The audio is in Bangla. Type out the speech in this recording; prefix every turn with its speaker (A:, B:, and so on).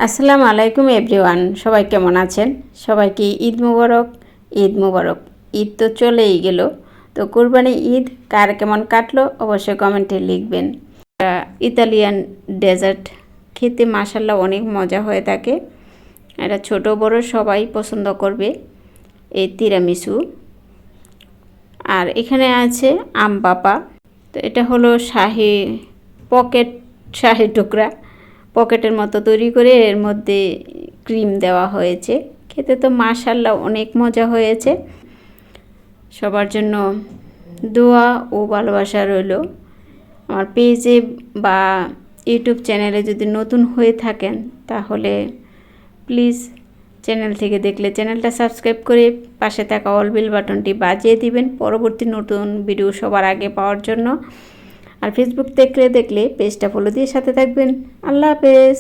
A: আসসালামু আলাইকুম এভরিওয়ান, সবাই কেমন আছেন? সবাইকে ঈদ মুবারক। ঈদ মুবারক। ঈদ তো চলেই গেল, তো কুরবানি ঈদ কার কেমন কাটলো অবশ্যই কমেন্টে লিখবেন। ইতালিয়ান ডেজার্ট খেতে মাশাআল্লাহ অনেক মজা হয়ে থাকে। এটা ছোট বড় সবাই পছন্দ করবে এই তিরামিসু। আর এখানে আছে আম পাপা। তো এটা হলো শাহি টুকরা পকেটের মতো তৈরি করে এর মধ্যে ক্রিম দেওয়া হয়েছে। খেতে তো মাশাআল্লাহ অনেক মজা হয়েছে। সবার জন্য দোয়া ও ভালোবাসা রইল। আমার পেজে বা ইউটিউব চ্যানেলে যদি নতুন হয়ে থাকেন তাহলে প্লিজ চ্যানেল থেকে দেখলে চ্যানেলটা সাবস্ক্রাইব করে পাশে থাকা অল বেল বাটনটি বাজিয়ে দিবেন পরবর্তী নতুন ভিডিও সবার আগে পাওয়ার জন্য। আর ফেসবুক থেকে দেখলে পেজটা ফলো দিয়ে সাথে থাকবেন। আল্লাহ হাফেজ।